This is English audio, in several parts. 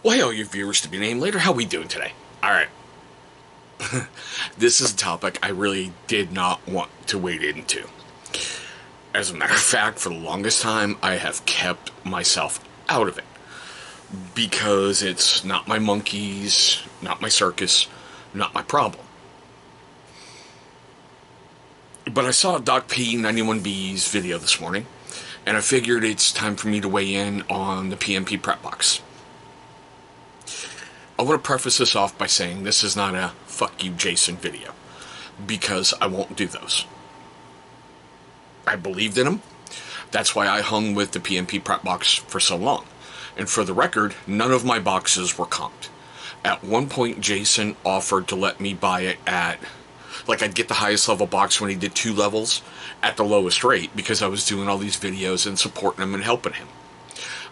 Well, hey, all you viewers to be named later, how we doing today? Alright. This is a topic I really did not want to wade into. As a matter of fact, for the longest time, I have kept myself out of it. Because it's not my monkeys, not my circus, not my problem. But I saw Doc P91B's video this morning, and I figured it's time for me to weigh in on the PMP prep box. I want to preface this off by saying this is not a fuck you Jason video, because I won't do those. I believed in him. That's why I hung with the PMP prep box for so long. And for the record, none of my boxes were comped. At one point, Jason offered to let me buy it at, like, I'd get the highest level box when he did 2 levels at the lowest rate because I was doing all these videos and supporting him and helping him.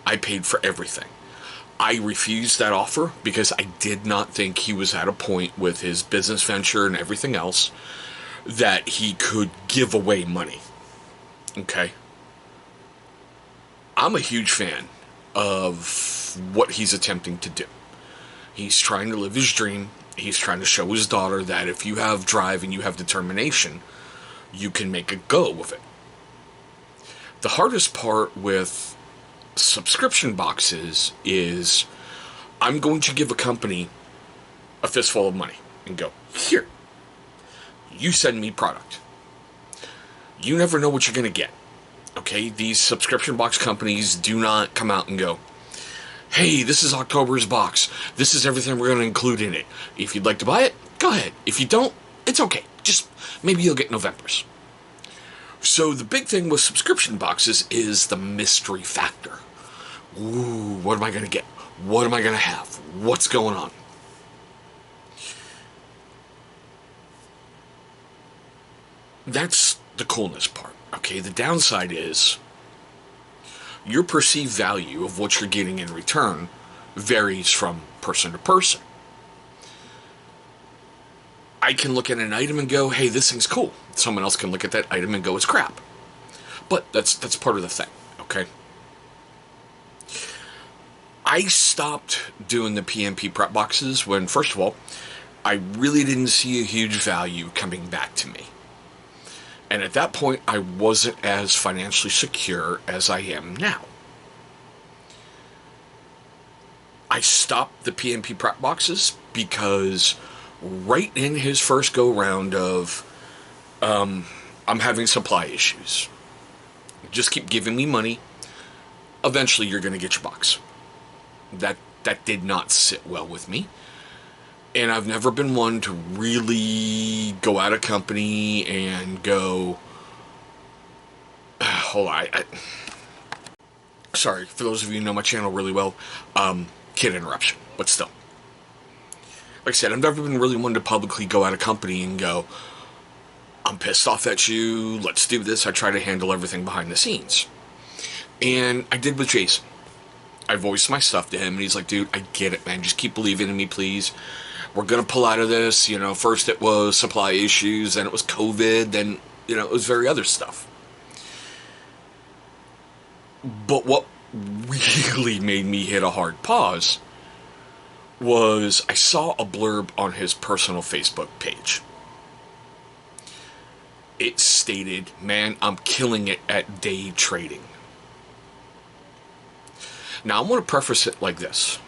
I paid for everything. I refused that offer because I did not think he was at a point with his business venture and everything else that he could give away money. Okay? I'm a huge fan of what he's attempting to do. He's trying to live his dream. He's trying to show his daughter that if you have drive and you have determination, you can make a go of it. The hardest part with subscription boxes is I'm going to give a company a fistful of money and go, here, you send me product. You never know what you're going to get. Okay, these subscription box companies do not come out and go, hey, this is October's box. This is everything we're going to include in it. If you'd like to buy it, go ahead. If you don't, it's okay. Just maybe you'll get November's. So the big thing with subscription boxes is the mystery factor. Ooh, what am I going to get? What am I going to have? What's going on? That's the coolness part. Okay, the downside is your perceived value of what you're getting in return varies from person to person. I can look at an item and go, hey, this thing's cool. Someone else can look at that item and go, it's crap. But that's part of the thing, okay? I stopped doing the PMP prep boxes when, first of all, I really didn't see a huge value coming back to me. And at that point, I wasn't as financially secure as I am now. I stopped the PMP prep boxes because right in his first go-round of, I'm having supply issues. Just keep giving me money. Eventually, you're going to get your box. That did not sit well with me. And I've never been one to really go out of company and go, hold on, sorry, for those of you who know my channel really well, kid interruption, but still. Like I said, I've never been really one to publicly go out of company and go, I'm pissed off at you, let's do this. I try to handle everything behind the scenes. And I did with Jason. I voiced my stuff to him, and he's like, dude, I get it, man, just keep believing in me, please. We're going to pull out of this. You know, first it was supply issues, then it was COVID, then, you know, it was very other stuff. But what really made me hit a hard pause was I saw a blurb on his personal Facebook page. It stated, man, I'm killing it at day trading. Now, I'm going to preface it like this.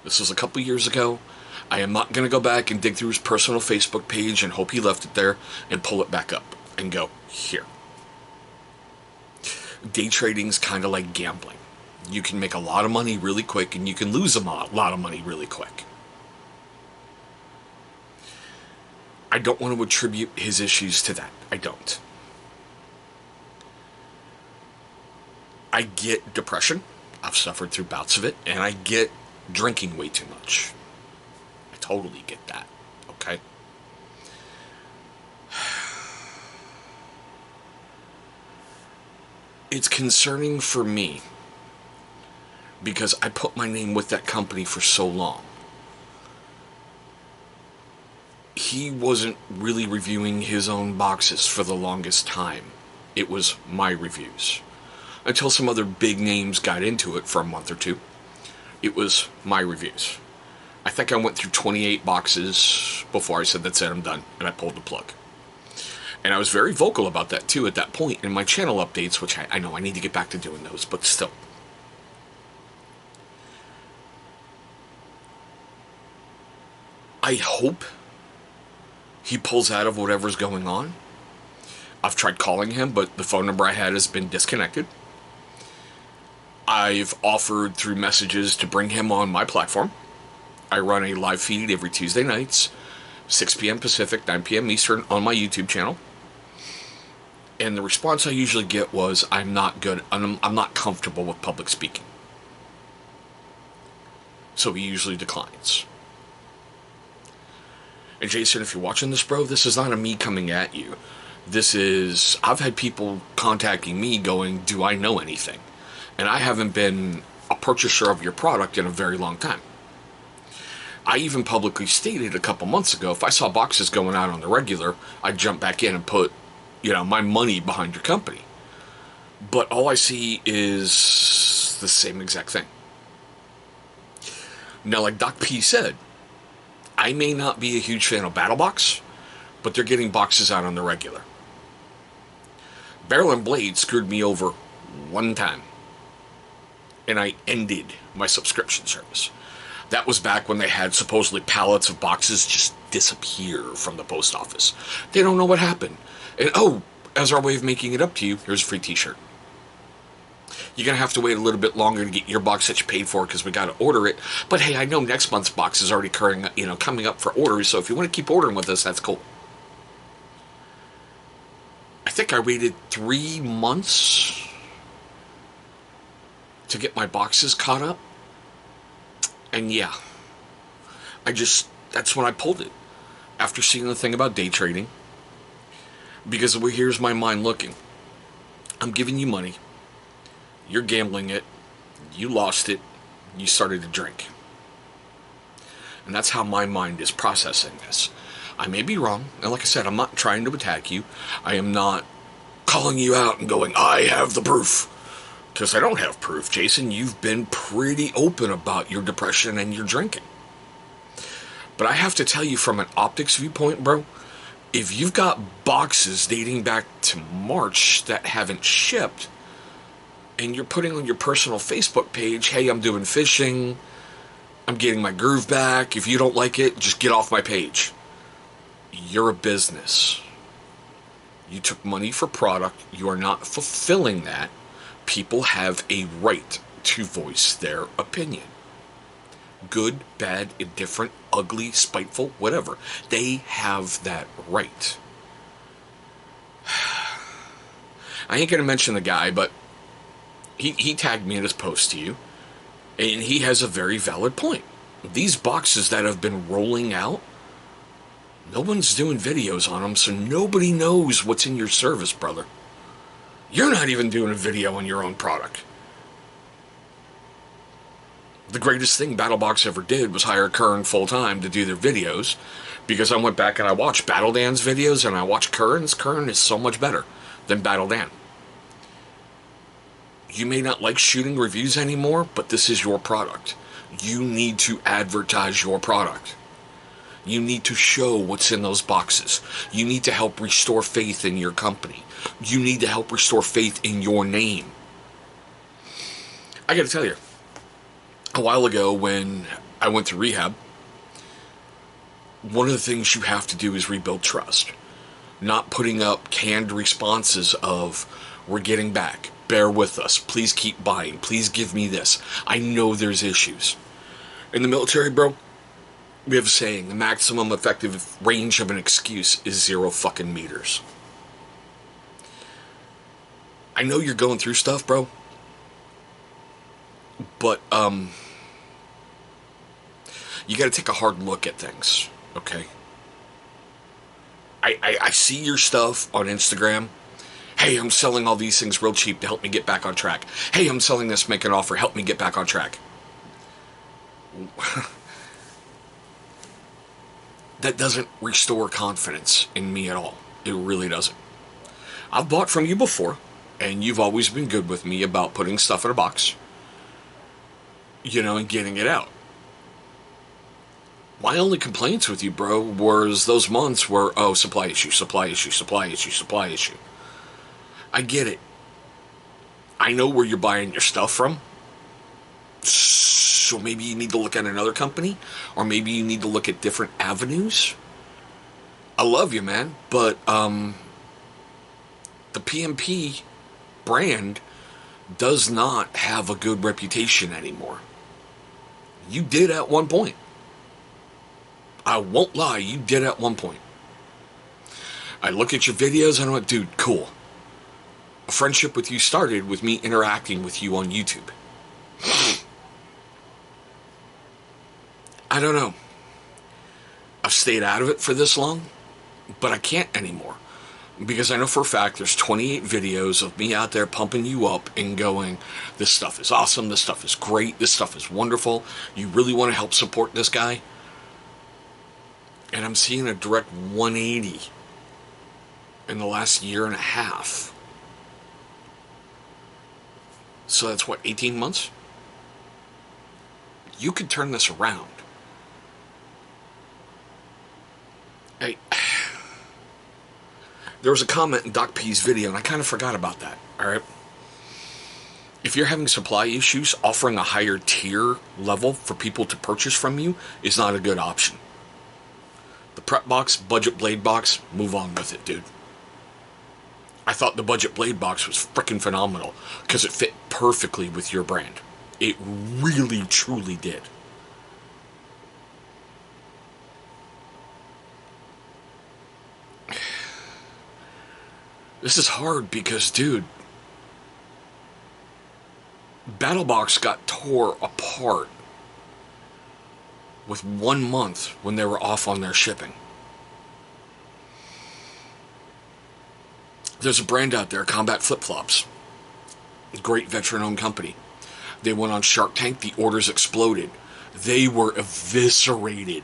This was a couple years ago. I am not going to go back and dig through his personal Facebook page and hope he left it there and pull it back up and go, here. Day trading's kind of like gambling. You can make a lot of money really quick and you can lose a lot of money really quick. I don't want to attribute his issues to that. I don't. I get depression. I've suffered through bouts of it, and I get drinking way too much. I totally get that, okay? It's concerning for me because I put my name with that company for so long. He wasn't really reviewing his own boxes for the longest time. It was my reviews. Until some other big names got into it for a month or two. It was my reviews. I think I went through 28 boxes before I said, that's it, I'm done, and I pulled the plug. And I was very vocal about that too at that point in my channel updates, which I know I need to get back to doing those, but still. I hope he pulls out of whatever's going on. I've tried calling him, but the phone number I had has been disconnected. I've offered through messages to bring him on my platform. I run a live feed every Tuesday nights, 6 p.m. Pacific, 9 p.m. Eastern on my YouTube channel. And the response I usually get was, I'm not good, I'm not comfortable with public speaking. So he usually declines. And Jason, if you're watching this, bro, this is not a me coming at you. This is, I've had people contacting me going, do I know anything? And I haven't been a purchaser of your product in a very long time. I even publicly stated a couple months ago, if I saw boxes going out on the regular, I'd jump back in and put, my money behind your company. But all I see is the same exact thing. Now, like Doc P said, I may not be a huge fan of BattleBox, but they're getting boxes out on the regular. Barrel and Blade screwed me over one time, and I ended my subscription service. That was back when they had supposedly pallets of boxes just disappear from the post office. They don't know what happened. And as our way of making it up to you, here's a free t-shirt. You're going to have to wait a little bit longer to get your box that you paid for because we got to order it. But hey, I know next month's box is already coming up for orders, so if you want to keep ordering with us, that's cool. I think I waited 3 months to get my boxes caught up. And yeah, that's when I pulled it. After seeing the thing about day trading. Because here's my mind looking. I'm giving you money. You're gambling it. You lost it. You started to drink. And that's how my mind is processing this. I may be wrong. And like I said, I'm not trying to attack you. I am not calling you out and going, I have the proof. Because I don't have proof. Jason, you've been pretty open about your depression and your drinking. But I have to tell you from an optics viewpoint, bro, if you've got boxes dating back to March that haven't shipped, and you're putting on your personal Facebook page, hey, I'm doing fishing, I'm getting my groove back, if you don't like it, just get off my page. You're a business. You took money for product, you are not fulfilling that. People have a right to voice their opinion. Good, bad, indifferent, ugly, spiteful, whatever. They have that right. I ain't going to mention the guy, but he tagged me in his post to you, and he has a very valid point. These boxes that have been rolling out, no one's doing videos on them, so nobody knows what's in your service, brother. You're not even doing a video on your own product. The greatest thing BattleBox ever did was hire Kern full-time to do their videos, because I went back and I watched Battle Dan's videos and I watched Kern's. Kern is so much better than Battle Dan. You may not like shooting reviews anymore, but this is your product. You need to advertise your product. You need to show what's in those boxes. You need to help restore faith in your company. You need to help restore faith in your name. I gotta tell you, a while ago when I went to rehab, one of the things you have to do is rebuild trust. Not putting up canned responses of, we're getting back, bear with us, please keep buying, please give me this. I know there's issues. In the military, bro, we have a saying, the maximum effective range of an excuse is 0 fucking meters. I know you're going through stuff, bro, but you gotta take a hard look at things, okay? I see your stuff on Instagram. Hey, I'm selling all these things real cheap to help me get back on track. Hey, I'm selling this, make an offer, help me get back on track. That doesn't restore confidence in me at all. It really doesn't. I've bought from you before, and you've always been good with me about putting stuff in a box. and getting it out. My only complaints with you, bro, was those months where, oh, supply issue, supply issue, supply issue, supply issue. I get it. I know where you're buying your stuff from. So maybe you need to look at another company, or maybe you need to look at different avenues. I love you, man, but the PMP brand does not have a good reputation anymore. You did at one point. I won't lie, you did at one point. I look at your videos and I'm like, dude, cool. A friendship with you started with me interacting with you on YouTube. I don't know. I've stayed out of it for this long, but I can't anymore. Because I know for a fact there's 28 videos of me out there pumping you up and going, this stuff is awesome, this stuff is great, this stuff is wonderful. You really want to help support this guy? And I'm seeing a direct 180 in the last year and a half. So that's what, 18 months? You could turn this around. Hey, there was a comment in Doc P's video, and I kind of forgot about that, alright? If you're having supply issues, offering a higher tier level for people to purchase from you is not a good option. The prep box, budget blade box, move on with it, dude. I thought the budget blade box was freaking phenomenal because it fit perfectly with your brand. It really, truly did. This is hard because, dude, BattleBox got tore apart with 1 month when they were off on their shipping. There's a brand out there, Combat Flip Flops. Great veteran-owned company. They went on Shark Tank, the orders exploded. They were eviscerated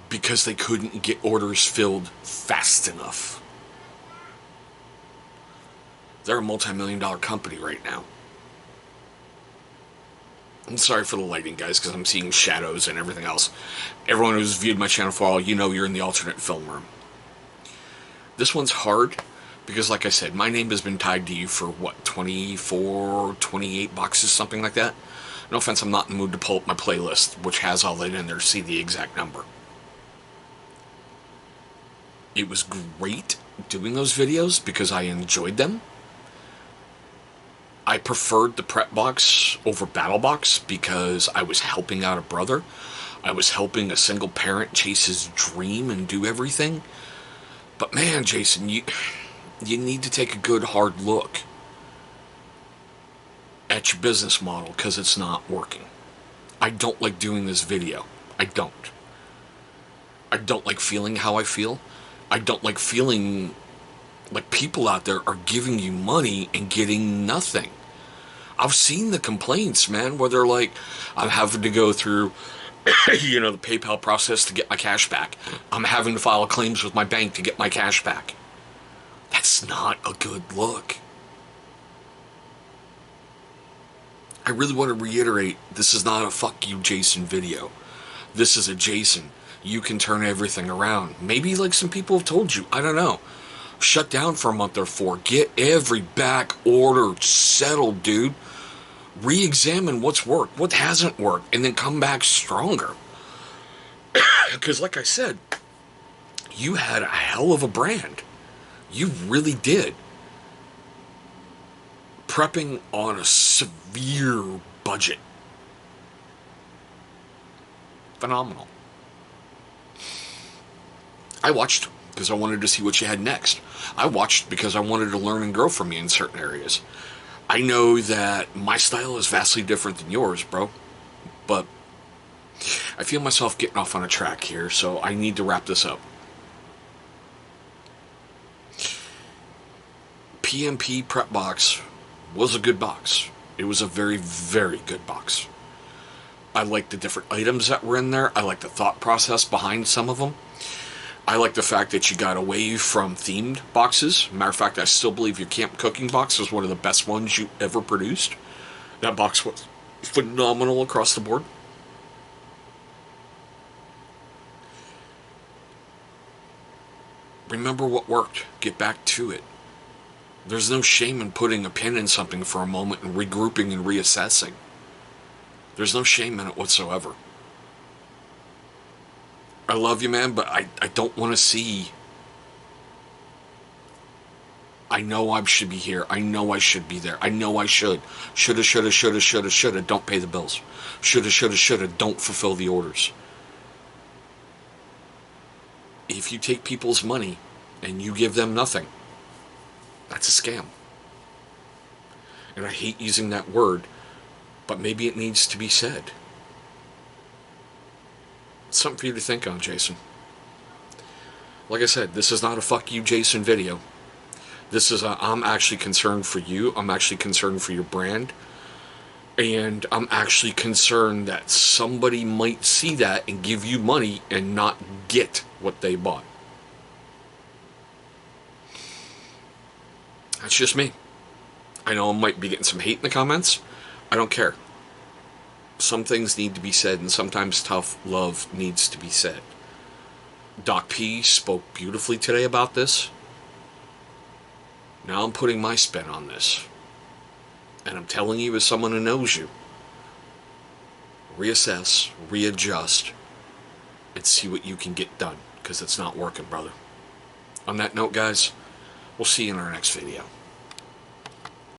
because they couldn't get orders filled fast enough. They're a multi-million-dollar company right now. I'm sorry for the lighting, guys, because I'm seeing shadows and everything else. Everyone who's viewed my channel for a while, you know you're in the alternate film room. This one's hard because, like I said, my name has been tied to you for, what, 24, 28 boxes, something like that? No offense, I'm not in the mood to pull up my playlist, which has all that in there to see the exact number. It was great doing those videos because I enjoyed them. I preferred the prep box over battle box because I was helping out a brother. I was helping a single parent chase his dream and do everything. But man, Jason, you need to take a good hard look at your business model because it's not working. I don't like doing this video. I don't. I don't like feeling how I feel. I don't like feeling like people out there are giving you money and getting nothing. I've seen the complaints, man, where they're like, I'm having to go through, the PayPal process to get my cash back. I'm having to file claims with my bank to get my cash back. That's not a good look. I really want to reiterate, this is not a fuck you, Jason video. This is a Jason. You can turn everything around. Maybe like some people have told you, I don't know. Shut down for a month or 4. Get every back order settled, dude. Re-examine what's worked, what hasn't worked, and then come back stronger. Because like I said, you had a hell of a brand. You really did. Prepping on a severe budget. Phenomenal. I watched because I wanted to see what you had next. I watched because I wanted to learn and grow from you in certain areas. I know that my style is vastly different than yours, bro. But I feel myself getting off on a track here, so I need to wrap this up. PMP Prep Box was a good box. It was a very, very good box. I like the different items that were in there. I like the thought process behind some of them. I like the fact that you got away from themed boxes. Matter of fact, I still believe your camp cooking box was one of the best ones you ever produced. That box was phenomenal across the board. Remember what worked. Get back to it. There's no shame in putting a pin in something for a moment and regrouping and reassessing. There's no shame in it whatsoever. I love you, man, but I don't want to see. I know I should be here. I know I should be there. I know I should. Shoulda, shoulda, shoulda, shoulda, shoulda. Don't pay the bills. Shoulda, shoulda, shoulda. Don't fulfill the orders. If you take people's money and you give them nothing, that's a scam. And I hate using that word, but maybe it needs to be said. It's something for you to think on, Jason. Like I said, this is not a fuck you, Jason video. This is I'm actually concerned for you. I'm actually concerned for your brand. And I'm actually concerned that somebody might see that and give you money and not get what they bought. That's just me. I know I might be getting some hate in the comments. I don't care. Some things need to be said, and sometimes tough love needs to be said. Doc P spoke beautifully today about this. Now I'm putting my spin on this. And I'm telling you as someone who knows you, reassess, readjust, and see what you can get done, because it's not working, brother. On that note, guys, we'll see you in our next video.